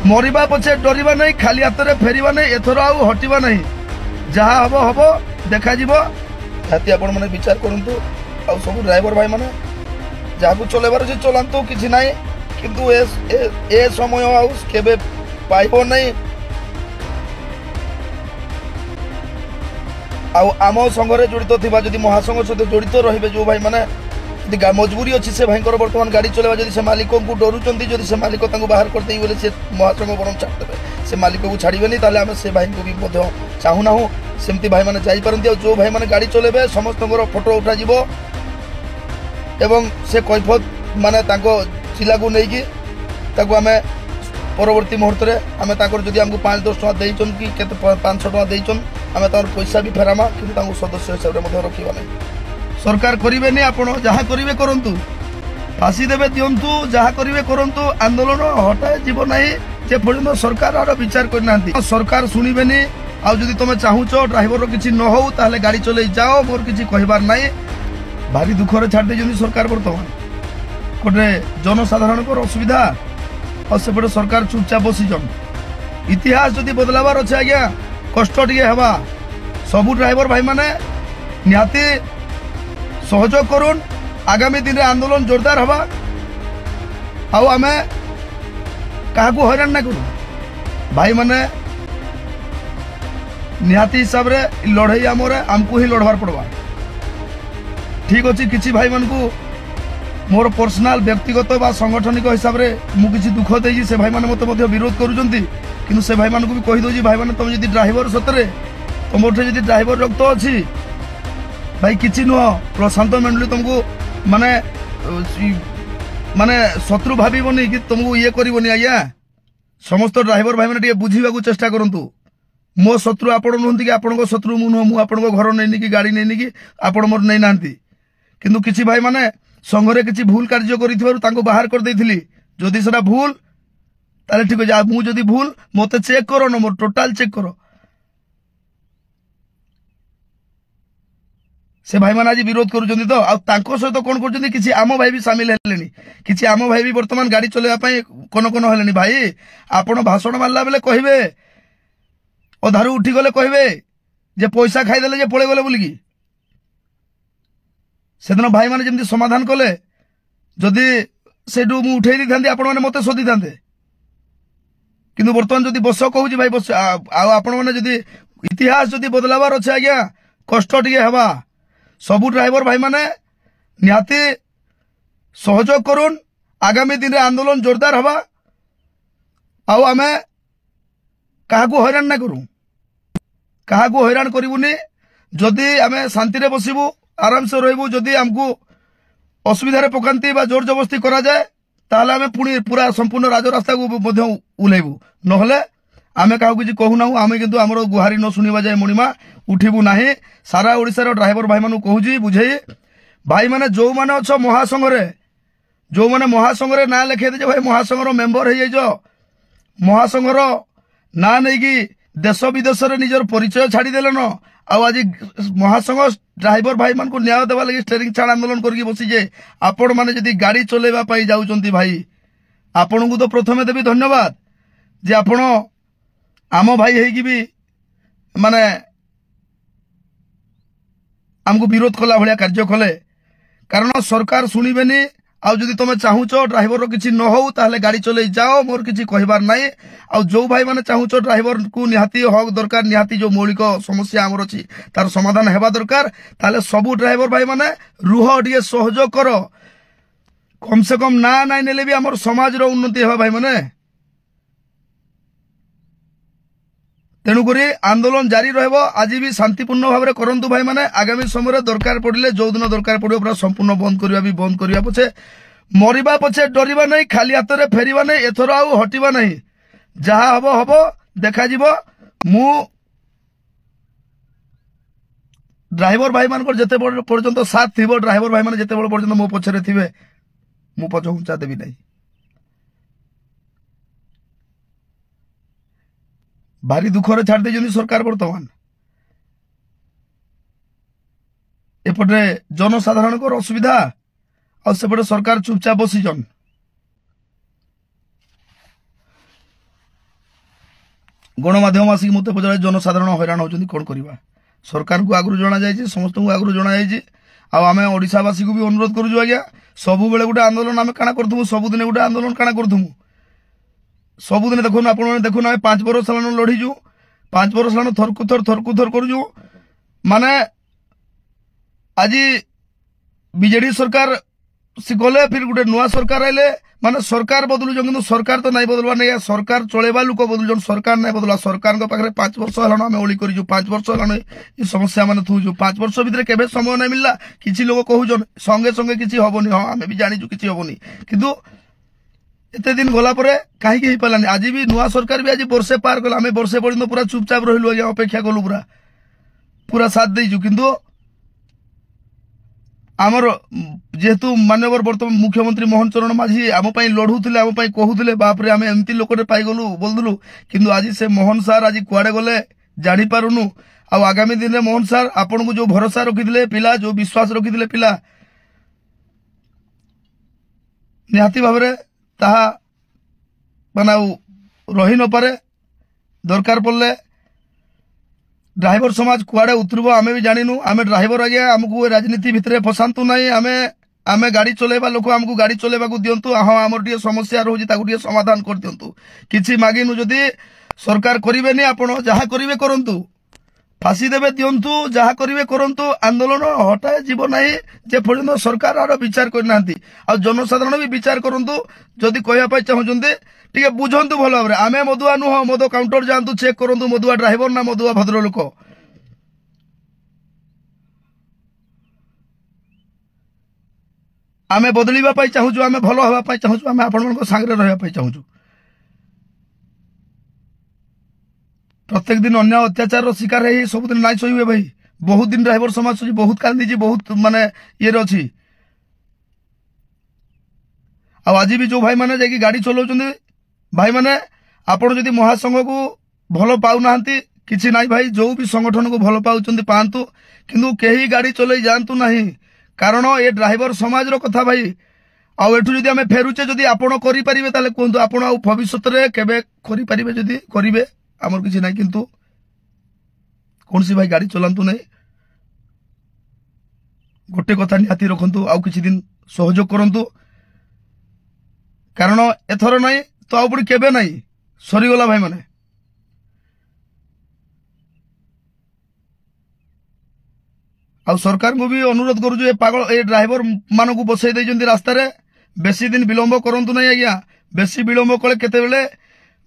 मरिबा पछे डरिबा नहीं, खाली हाथ फेरिबा नहीं, एथर आउ हटिबा नहीं। जहाँ हब हब देखा जीवो। हाथी आपण माने विचार करंतु। आ सब ड्राइवर भाई माने जाकू चलेबार जे चलांतु किछि नाही, किंतु ए समय आउ केबे पाइबो नहीं। आम संघरे जड़ित थिबा जदि महासंघ सहित जड़ित रहिबे जो भाई माने मजबूरी अच्छी से भाई बर्तमान गाड़ी चलेवा जदि से मालिक को डरुचंती, जदि से मालिक तांको बाहर करते बोले से महासंघ बरम छाड़देवे, से मालिक को छाड़बेनी, ताले आम से भाई को भी चाहूना हूँ सेमती भाई माने जाई परंती। जो भाई माने गाड़ी चलेबे समस्त फोटो उठा जीवो एवं से कैफत माने तांको जिला को नहीं कि ताको आमे परवर्ती मुहूर्त में आम जदि आमको 5-10 टका देचन कि 500 टका देचन आम तार पैसा भी फेरामा, कि सदस्य हिसाब से रखा नहीं। सरकार करेंगे नहीं, आप जहाँ करेंगे करंतु, फांसी देवे दिंतु, जहाँ करेंगे करंतु, आंदोलन हटाए जीव ना जे पर्यटन सरकार आर विचार करना। सरकार शुणवे नहीं। आउ जदि तुम चाहूच ड्राइवर किसी न हो ताले गाड़ी चले जाओ, मोर किसी कहबार ना। भारी दुखरे छाड़ दे सरकार बर्तमान गोटे जनसाधारण को असुविधा और सेपटे सरकार चुपचाप बसीचन। इतिहास जदि बदलावार अच्छे आज्ञा कष्ट टे हवा। सबू ड्राइवर भाई माने निहाती सहयोग करुन। आगामी दिन में आंदोलन जोरदार हवा। आउ आमे काहाकू हैरान ना करू भाई माने निहाती हिसाब रे लड़ाई आमको ही लड़वार पड़वा। ठीक अच्छे किसी भाई मान को मोर पर्सनाल व्यक्तिगत बा संगठनिक हिसाब रे मु किसी दुख देजी, से भाई माने मते विरोध करूचंती, किंतु से भाई मान को भी कहि दोजी भाई माने तुम जदि ड्राइवर सतरे तुम जदि ड्राइवर रक्त अच्छी भाई किसी नुह, प्रशांत मंडली तुमको माने माने शत्रु भावनी कि तुमको ये करनी। आज्ञा समस्त ड्राइवर भाई मैंने बुझा चेष्टा करूँ। मो शत्रु आपण नुहति कि आपण शत्रु मु नुह, मुझे घर नहीं कि गाड़ी नहीं कि आपण मोर नहीं ना, किंतु किसी भाई माने संघरे किसी भूल कार्य कर बाहर कर देथिली। जदि सेटा भूल ताले ठीक है, मु जदि भूल मते चेक करो न, मोर टोटाल चेक करो। से भाई मान आज विरोध करुचंती तो आउ सहित कौन कर किसी आम भाई भी सामिल हेलेनी, किसी आम भाई भी वर्तमान गाड़ी चलेवाई कौन कौन हेलेनी। भाई आपण भाषण मारला बेले कहिबे, अधारू उठी गले कहिबे जे पैसा खाईदेले जे पळे गले बोलिकी। सेदिन भाई माने जेमती समाधान कले, जदि सेठू मु उठेई दी थांती आपण माने मते सोधी थांते, किंतु वर्तमान जदि बस कहूची भाई बस आपण माने जदि इतिहास जदि बदलावार अच्छे आज्ञा कष्ट टिके हवा। सबू ड्राइवर भाई माने निहाती सहयोग करुन। आगामी दिन में आंदोलन जोरदार हवा। आउ आमे काहाकू हैरान ना करू, काहाकू हैरान करूनी। जदि आमे शांति रे बसिबू, आराम से रहबू, जदि आमको असुविधा पकाती जोर जबरदस्ती करा जाए ताले आमे पुणी पूरा संपूर्ण राजरास्ता को उलेबू, नहले आमे काहू किसी कहूना। आमे किंतु आमर गुहारी न शुणवा जाए मणिमा उठिबू नाही। सारा ओडिशार ड्राइवर भाई मानू कहूची बुझेई भाई माने जो माने अच्छ महासंघ रे, जो माने महासंघ रे ना लिखे दे भाई महासंघर मेंबर हो जाइज, महासंघर ना नहीं कि देश विदेश रे निजर परिचय छाड़ी देलन। आज महासंघ ड्राइवर भाई मान को न्याय देवा लगी स्टेरिंग छाड़ आंदोलन करके बसी जे आपण माने जदि गाड़ी चलेबा पाई जाउचंती भाई आपण को तो प्रथमे देवी धन्यवाद जे आपण आम भाई है कि भी माने आमको विरोध कला भाया कार्य कले। कारण सरकार शुणवेनी। आउ जदि तुम चाहूच ड्राइवर किसी न हो ताले गाड़ी चले जाओ, मोर किसी कहबार नहीं। आउ जो भाई माने चाहूच ड्राइवर को निहाती हक दरकार, निहाती जो मौलिक समस्या आमर अच्छी तार समाधान हेबा दरकार, ताले सबू ड्राइवर भाई माने रुह टिके सहयोग कर। कम से कम ना नाई नेले भी आमर समाज रो उन्नति हेबा भाई माने। तेणुक आंदोलन जारी रहिबो। आज भी शांतिपूर्ण भाव में करंतु भाई माने। आगामी समय दरकार पड़े जो दिन दरकार पड़ो पूरा संपूर्ण बंद करवा भी बंद करवा पछे मरिबा पछे डरिबा नहीं, खाली हाथ में फेरिबा नहीं, एथर आउ हटिबा नहीं। जहाँ हब हब देखा जीवो। मु ड्राइवर भाई मान जिते पर्यंत साथ थी, ड्राइवर भाई मान जिते पर्यंत मो पछरे थिबे मु पछ घुंचा देबी नहीं। भारी दुखरे छाड़ दे सरकार बर्तमान एपटे जनसाधारण को असुविधा और सेपटे सरकार चुपचाप बसीचन। गणमाध्यम आसिक मत पचारे जनसाधारण हैरान होती कौन करवा सरकार को आगु जना जाए समस्त आगु जना जाए आम ओडावासी को भी अनुरोध करूँ आज्ञा सबु बेले गोटे आंदोलन आम काଣା करूँ सबुदिन गोटे आंदोलन काଣା करूँ सबुदिन देखुन आप देखुन आम 5 वर्ष हेलान लड़ीचु 5 वर्ष हेलान थरकु थर करूँ माने आज बीजेडी सरकार सी गले फिर गोटे नुआ सरकार आइले माने सरकार बदलुन किंतु सरकार तो नहीं बदलवा नहीं सरकार चलेबा लोक बदलुन सरकार नहीं बदलवा सरकार पाखे 5 वर्ष हेलान आम ओली करूँ 5 वर्ष हेलान ये समस्या मान थूचु 5 वर्ष भितर केबे समय नहीं मिलला किसी लोग कहून संगे संगे किसी हबनी हाँ आम भी जानीचु किसी हबनी किंतु एते दिन गला परे कहीं हो पारानी आज भी नुआ सरकार भी आज वर्षे पार कला आम वर्षे पर्यटन पूरा चुपचाप रहिलु आज्ञा अपेक्षा कलु पूरा साथ देचु किंतु आमर जेहेतु मानवर बर्तमान मुख्यमंत्री मोहन चरण माझी आम लड़ुले आम कहूले बापरे आम एमती लोकटे पाईगलु बोलूँ किंतु आज से मोहन सार आज कुआडे गले जानी पारुनु आगामी दिन में मोहन सार आपन को जो भरोसा रखी पिला जो विश्वास रखी पिला निहाती भाव ताहा माने रही न पारे दरकार पड़ले ड्राइवर समाज कुआडे उतरब आम भी जानू आम ड्राइवर आज्ञा आमको राजनीति भितर फसातु ना आम गाड़ी चलेबा लोक आमको गाड़ी चलेबा दिंतु हाँ आमर टे समस्या रोचे समाधान कर दिंतु किसी मागिनु जदि सरकार करेनि आपण जहाँ करेंगे करंतु फांसी देवे दिंतु जहाँ करेंगे करंतु आंदोलन हटाए जीव ना जे पर्यटन सरकार आर विचार करना जनसाधारण भी विचार करंतु जदि कहवाई चाहते टे बुझंतु भल भाव आम मदुआ नुह मद काउंटर जातु चेक करंतु मदुआ ड्राइवर ना मदुआ भद्रलोक आम बदलवाई चाहूँ आम भल हाँपाई चाहूँ आम आपण सांगे रही चाहूँ प्रत्येक दिन अन्य अत्याचार शिकार है सबुदिन नाई सही भाई बहुत दिन ड्राइवर समाज सोची बहुत कांदी बहुत माने ये अच्छी आज भी जो भाई मैंने जाकि गाड़ी चलाऊँ भाई मैंने आपड़ जदि महासंघ को भल पाऊना किसी ना भाई जो भी संगठन को भल पाँच पातु किंतु कहीं गाड़ी चलई जातु ना कारण ये ड्राइवर समाज रो कथा भाई आठू जदि आम फेरुचे जदि आपड़ करेंगे कहतु आप भविष्य में केवे करेंगे जदि करेंगे आमर किसी ना किंतु कौन सी भाई गाड़ी चलातु ना गोटे कथा निहाती रखु आउ किसी दिन सहयोग करंतु कारण एथर ना तो आउ पुणी केबे नहीं सरीगला भाई माने आ सरकार को भी अनुरोध करूँ ये पागल ये ड्राइवर मान को बसई देइछन्ती रास्ता रे बेसी दिन विलंब करंतु नहीं आज्ञा बेसी विलंब कले केतेबेले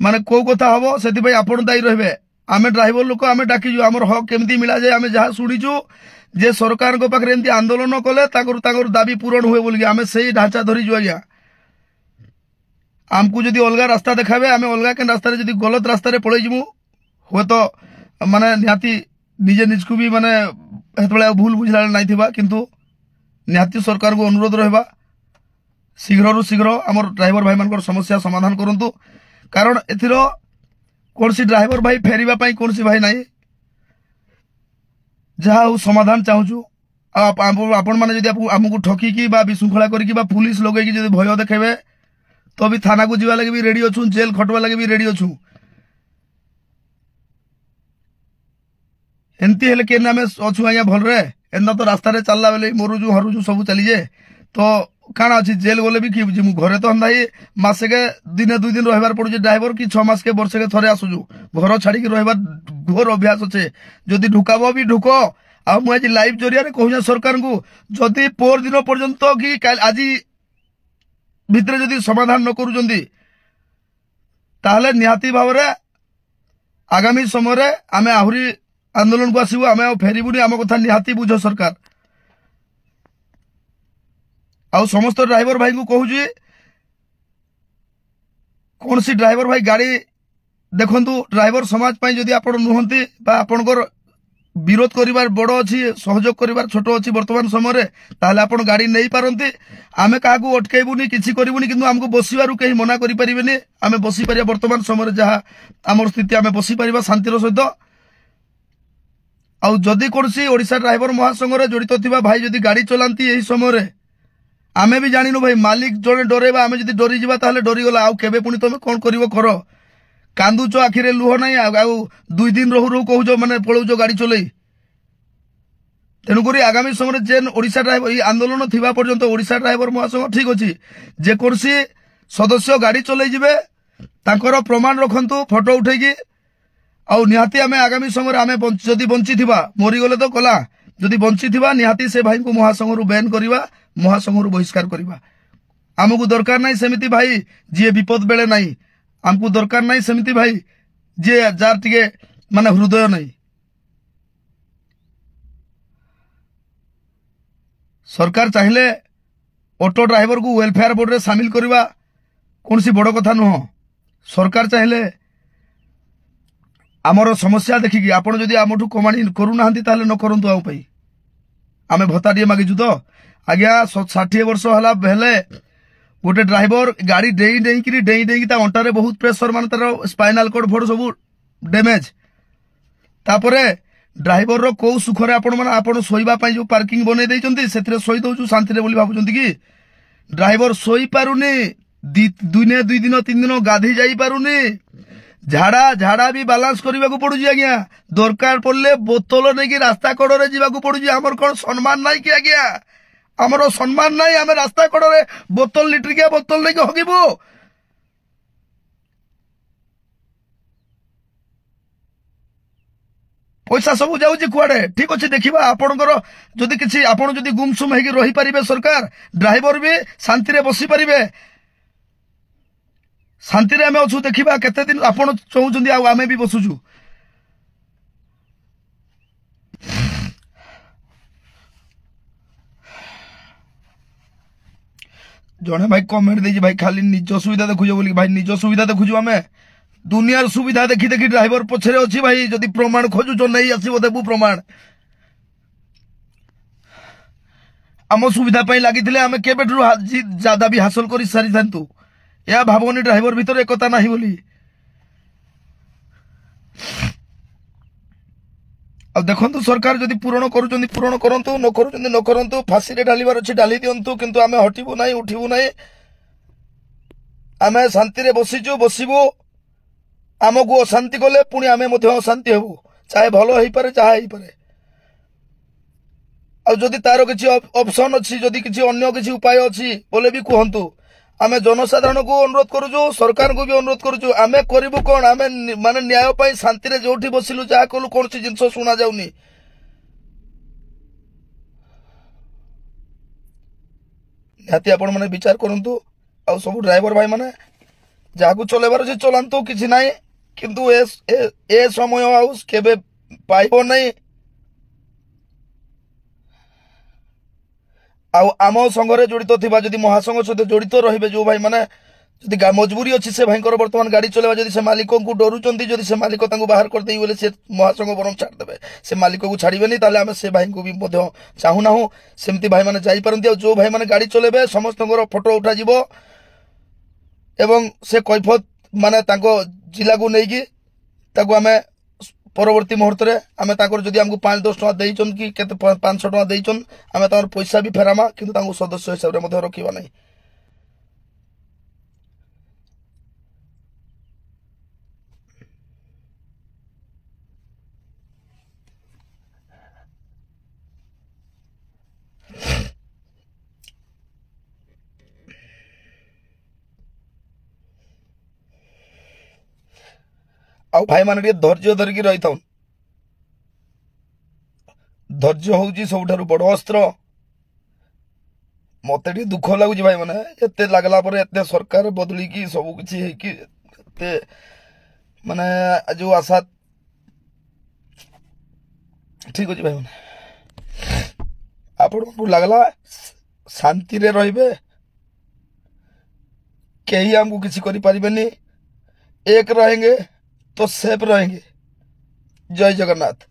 माने को कथा हम से आपण दायी रहे आम ड्राइवर लोक आम डाकिजु आमर हक केमती मिला जाए आम जहाँ शुणीचु जे सरकार को पाखे एमती आंदोलन कले दाबी पूरण हुए बोल आम से ढांचा धरीजु आज्ञा आमको जदि अलग रास्ता देखाबे आम अलग के रास्ता जदि गलत रास्ता पलि जीमु हे तो माने निहाती निजे निजको भी माने हेतबेले भूल बुझला नहीं थिबा किंतु निहाती सरकार को अनुरोध रहबा शीघ्र शीघ्र आमर ड्राइवर भाई मान समस्या समाधान करंतु कारण एथिर कौन सी ड्राइवर भाई फेरिबा पाई कौन सी भाई नहीं जहाँ समाधान चाहूँ आपण मैंने जब आमको ठकिकी विशृंखला करी पुलिस लगे जब भय देखेबे तो भी थाना को जीवा लगे भी रेडी अच्छू जेल खटवा लगे भी रेडी अच्छू एमती हेले केन आम अच्छू आज्ञा भल रे एंदा तो रास्ता रे चलला बेले मरुजु हरुजु सब चलीजे तो काना अच्छी जेल गले भी कि जीमु घरे तो हम मसे के दिने 2 दिन रही पड़े ड्राइवर कि 6 मास के वर्ष के थरे आसुजु घर छाड़ी रही घोर अभ्यास अच्छे जदि ढुकाब भी ढुक आज लाइव जरिया कहूँ सरकार को जदि पर दिन पर्यंत कि आज भितर जदि समाधान न करूँ ताहले निहाती भाव आगामी समय आम आहरी आंदोलन को आसबू आम फेरबुनि आम कथा निहाती बुझ सरकार आउ समस्त ड्राइवर भाई को कहूँ कौन सी ड्राइवर भाई गाड़ी देखु ड्राइवर समाज जदि आप नुहति आपणकर विरोध करिवार बड़ अच्छी सहयोग करिवार छोट अच्छी वर्तमान समय ताहले आपण गाड़ी नहीं पारती आमे काहाकू अटकेबुनी किछि करिबुनी किंतु हमको बसिबारु कहीं मना करि परिबेनी आमे बसी परिया वर्तमान समय जहाँ आमर स्थिति आमे बसी परिबा शांतिर सहित आउ जदि कौन सी ओडिशा ड्राइवर महासंघ रे जड़ित थिबा भाई जदि गाड़ी चलांती एही समय आमे भी जानिनु भाई मालिक जड़े डरेबा आमे जदि डरी जिबा ताहले डरी गला आउ केबे पुनी तमे कोन करिवो करो कांदुच आखिरे लुह ना दुई दिन रहू रहू कौच मैंने पलौच गाड़ी चल तेणुक आगामी समय जेन ओडिशा ड्राइवर ये आंदोलन थिबा पर्यंत ओडिशा ड्राइवर महासंघ ठीक अच्छी जेकोसी सदस्य गाड़ी चलैबे तांकर प्रमाण रखंतु फोटो उठेकी आउ निहाती आमे आगामी समय आमे जदि बंची थिबा मरीगले तो कला जदि बंची थिबा निहाती से भाई को महासंघ बैन करवा महासंघ बहिष्कार करवा आमको दरकार नहीं सेमिति भाई जी विपद बेले नहीं आमको दरकार नहीं सेमिति भाई जी जार टिके माने हृदय नहीं सरकार चाहिए ऑटो ड्राइवर को वेलफेयर बोर्ड रे शामिल करवा कौन सी बड़ कथा नुह सरकार चाहिए आमर समस्या देखिकी आपण जदि आमठू कमाणी करूना न करंतु आउ पई आमे भत्ता दिए मागिचु तो आज्ञा 60 वर्ष हला बेले गोटे ड्राइवर गाड़ी डेई डेई अंटारे बहुत प्रेशर मान तार स्पाइनाल कॉर्ड फोड़ सब डैमेज तापरे ड्राइवर रो को सुखरे आपण सोइबा पई जो पार्किंग बनै दैचंती सेथिरे सोई दउचु शांति रे बोली भाबुचंती कि ड्राइवर सोई पारुनी दुने 2 दिन 3 दिन गाधी जाई पारुनी झाड़ा झाड़ा भी बालांस करने को पड़ुजी आज्ञा दरकार पड़ले बोतल नहीं कि रास्ता कड़े जावाक पड़ुजी आमर कौन सम्मान नहीं कि आज्ञा आमर सम्मान नहीं आम रास्ता कड़े बोतल लिट्रिकिया बोतल नहीं हगिबू पैसा सब जाऊँगी कुआड़े ठीक अच्छे देखा आपणकर जदि किसी आपण जदि गुमसुम होगी रही पारे सरकार ड्राइवर भी शांति रे बसी पारे शांति आम अच्छु देखा केते दिन आपण चाहूँ आम भी बसुचु जड़े भाई कमेंट दे भाई खाली निज सुविधा देखुज बोली भाई निज सुविधा देखुचु आम दुनियार सुविधा देखी देखी ड्राइवर पछरे अच्छी भाई जदि प्रमाण खोजुच नहीं आसब देबू प्रमाण आम सुविधा लगी आम के ज्यादा भी हासिल कर सारी था या भावनी ड्राइवर भीतर एकता नहीं बोली अब देखो सरकार जदि पूरण करूँ पूरण करंतु न करंतु फांसी रे ढालिबार अच्छी ढाली दिंतु किंतु आमे हटिबू नहीं उठिबू नहीं आमे शांति रे बसीचु बसबू आमको अशांति कले पुणी आमे मध्य अशांति हेबू चाहे भल हो पारे चाहे हो पारे आ जदि तार किसी ऑप्शन अच्छी जदि किसी अन्य किसी उपाय अच्छी बोले भी कहतु आमे जनसाधारण को अनुरोध करूँ सरकार को भी अनुरोध करूँ आमे करिबु कोन आमे माने न्याय पाई शांति रे जोठी बसिलु जा कलु कौन सी जिनस सुना जाउनी निहाती आपण माने विचार करंतु आ सब ड्राइवर भाई माने जाकू चलेबार जे चलांतु किछि नाही किंतु ए समय आउ केबे पाइबो नहीं आम संघरे जड़ित थिबा जदि महासंघ सहित जड़ित रहिबे जो भाई माने जदि मजबूरी अच्छी से भाई वर्तमान गाड़ी चलेबा जदि से मालिक को डरुचंती जदि से मालिक तांको बाहर कर देई बोले से महासंघ बरम छाड़ देबे से मालिक को छाड़ीबेनी ताले आमे से भाई को भी मध्य चाहूना हूं सेमती भाई माने जाई परंती जो भाई माने गाड़ी चलेबे समस्तଙ୍କର फोटो उठा जिवो एवं से कैफत माने तांको जिला को नेकी ताको आमे परवर्ती मुहूर्त में आम जदि आमको 5-10 टका देचन कि 500 टका देचन आम पैसा भी फेरामा किंतु सदस्य हिसाब से रखा नहीं आ भाई मान धैर्य धरिकी रही था धैर्य हूँ सब बड़ अस्त्र मत दुख लगुच भाई मैंने एत लगला एत सरकार बदलिकी सब किसी माने जो आशा ठीक अच्छे भाई मैंने आपको लगला शांति रे रहिबे कहीं हमको किसी करि परिबेनी एक रहेंगे तो सेफ रहेंगे। जय जगन्नाथ।